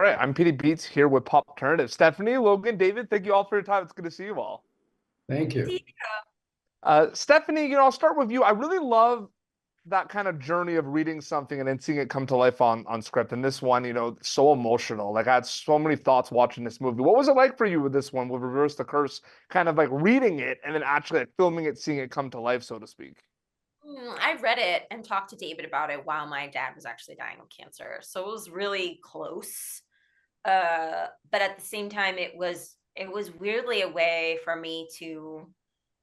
right, I'm Petey Beats here with Pop Alternative. Stephanie, Logan, David, thank you all for your time. It's good to see you all. Thank you. See, Stephanie, I'll start with you. I really love that kind of journey of reading something and then seeing it come to life on script. And this one, so emotional. Like I had so many thoughts watching this movie. What was it like for you with this one, with Reverse the Curse, kind of like reading it and then actually like filming it, seeing it come to life, so to speak? I read it and talked to David about it while my dad was actually dying of cancer. So it was really close. But at the same time, it was weirdly a way for me to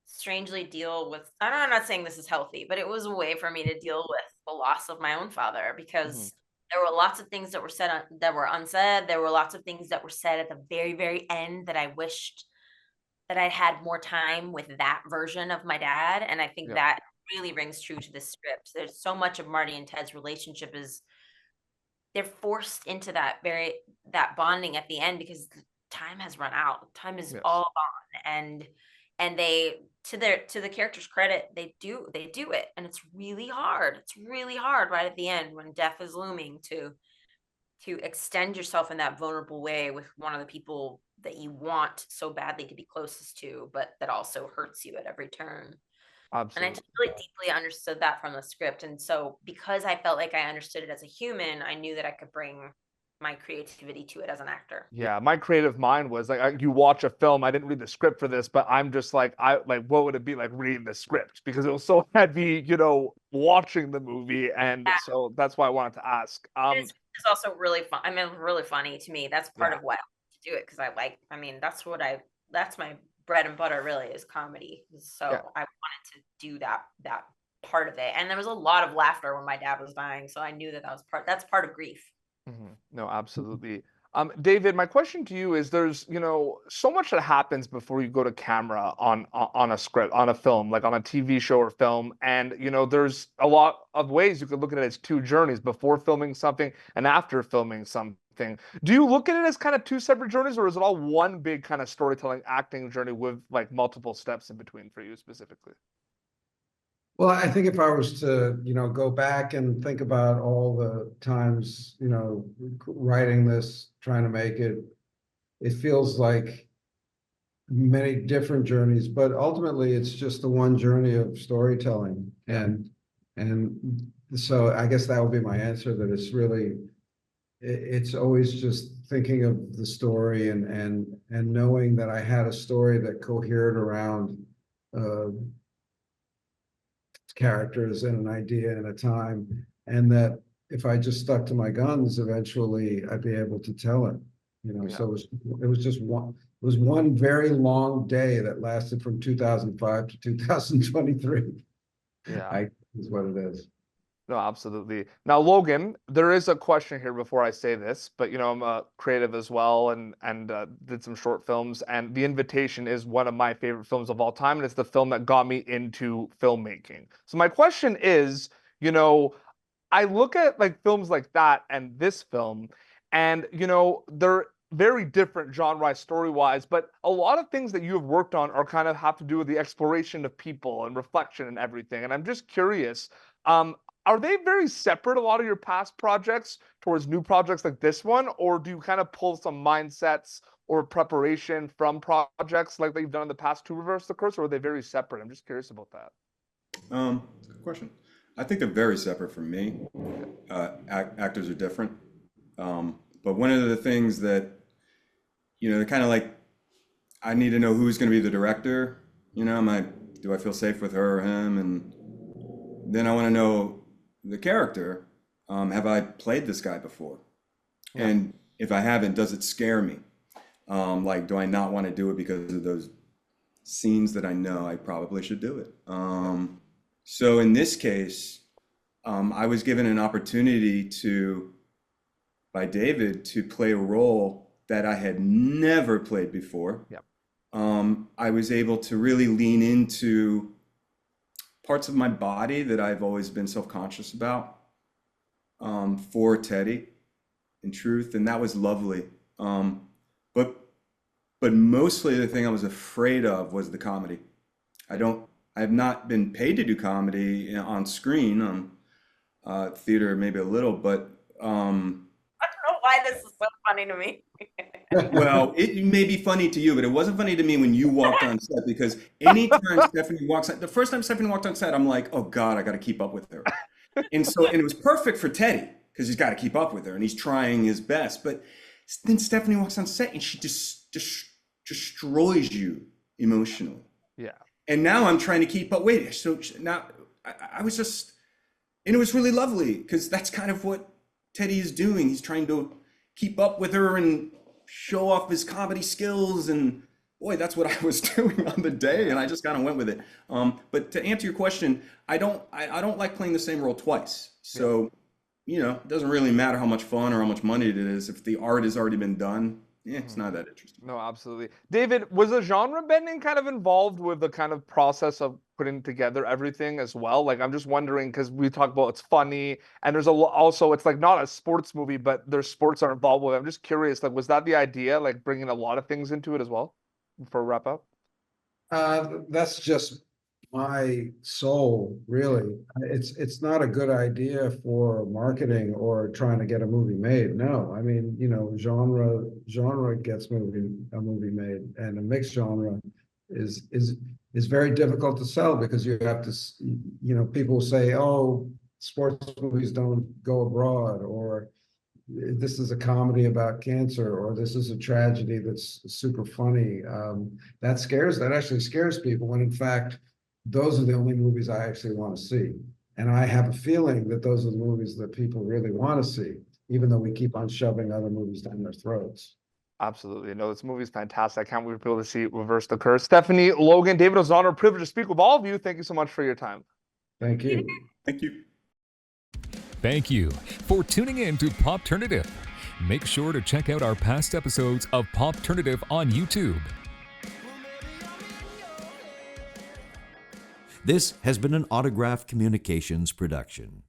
strangely deal with, I'm not saying this is healthy, but it was a way for me to deal with the loss of my own father, Mhm. because there were lots of things that were said that were unsaid. There were lots of things that were said at the very, very end that I wished that I had more time with that version of my dad. And I think Yep. that really rings true to the script. There's so much of Marty and Ted's relationship is they're forced into that bonding at the end because time has run out. Time is all Yes. gone. And they, to the character's credit, they do it. And it's really hard. It's really hard right at the end when death is looming to extend yourself in that vulnerable way with one of the people that you want so badly to be closest to, but that also hurts you at every turn. And I just Absolutely. really deeply understood that from the script. And so because I felt like I understood it as a human, I knew that I could bring my creativity to it as an actor. Yeah, my creative mind was like, you watch a film. I didn't read the script for this, but I'm just like, what would it be like reading the script? Because it was so heavy, watching the movie, and Yeah. so that's why I wanted to ask. It's also really fun. I mean, really funny to me. That's part Yeah, of why I like to do it, because I mean, that's my bread and butter really, is comedy. yeah. So I wanted to do that part of it. And there was a lot of laughter when my dad was dying. So I knew that's part of grief. No, absolutely. David, my question to you is there's, so much that happens before you go to camera on a script, on a film, like on a TV show or film. And, there's a lot of ways you could look at it as two journeys before filming something and after filming something. Do you look at it as kind of two separate journeys, or is it all one big kind of storytelling acting journey with like multiple steps in between for you specifically? Well, I think if I was to, go back and think about all the times, writing this, trying to make it, it feels like many different journeys, but ultimately it's just the one journey of storytelling. Yeah. And so I guess that would be my answer, that it's really, it's always just thinking of the story and knowing that I had a story that cohered around uh, characters and an idea and a time, and that if I just stuck to my guns, eventually I'd be able to tell it. Yeah. So it was just one. It was one very long day that lasted from 2005 to 2023. Yeah. I is what it is. No, absolutely. Now, Logan, there is a question here before I say this, but I'm a creative as well, and did some short films. And The Invitation is one of my favorite films of all time, and it's the film that got me into filmmaking. So my question is, I look at like films like that and this film, and they're very different genre story-wise, but a lot of things that you have worked on are kind of have to do with the exploration of people and reflection and everything. And I'm just curious. Um, are they very separate, a lot of your past projects towards new projects like this one, or do you kind of pull some mindsets or preparation from projects like that you've done in the past to reverse the curse, or are they very separate? I'm just curious about that. Good question. I think they're very separate from me. Okay. Actors are different. But one of the things that, they're kind of like, I need to know who's going to be the director. Do I feel safe with her or him? And then I want to know the character. Have I played this guy before? Yeah. And if I haven't, does it scare me? Like, do I not want to do it because of those scenes that I know I probably should do it? So in this case, I was given an opportunity by David to play a role that I had never played before. Yeah. I was able to really lean into parts of my body that I've always been self-conscious about, for Teddy, in truth, and that was lovely. But mostly the thing I was afraid of was the comedy. I have not been paid to do comedy on screen, on theater maybe a little, but I don't know why this is so funny to me. Well, it may be funny to you, but it wasn't funny to me when you walked on set because anytime Stephanie walks on, the first time Stephanie walked on set, I'm like, oh God, I got to keep up with her. And it was perfect for Teddy because he's got to keep up with her and he's trying his best. But then Stephanie walks on set and she just destroys you emotionally. Yeah. And now I'm trying to keep up. Wait, so now I was just, and it was really lovely because that's kind of what Teddy is doing. He's trying to keep up with her and show off his comedy skills. And boy, that's what I was doing on the day. And I just kind of went with it. But to answer your question, I don't like playing the same role twice. So, you know, it doesn't really matter how much fun or how much money it is. If the art has already been done, it's not that interesting. No, absolutely. David, was the genre bending kind of involved with the kind of process of putting together everything as well? Like, I'm just wondering, because we talk about it's funny, and there's also, it's like not a sports movie, but there's sports are involved with it. I'm just curious, like, was that the idea, like bringing a lot of things into it as well for a wrap up? That's just my soul, really. It's not a good idea for marketing or trying to get a movie made. No, I mean, you know, genre gets a movie made, and a mixed genre is very difficult to sell because you have to, you know, people say, oh, sports movies don't go abroad, or this is a comedy about cancer, or this is a tragedy that's super funny. That actually scares people, when in fact, those are the only movies I actually want to see. And I have a feeling that those are the movies that people really want to see, even though we keep on shoving other movies down their throats. Absolutely. No, this movie is fantastic. I can't wait for people to see Reverse the Curse. Stephanie, Logan, David, it was an honor and privilege to speak with all of you. Thank you so much for your time. Thank you. Thank you. Thank you for tuning in to Popternative. Make sure to check out our past episodes of Popternative on YouTube. This has been an Autograph Communications production.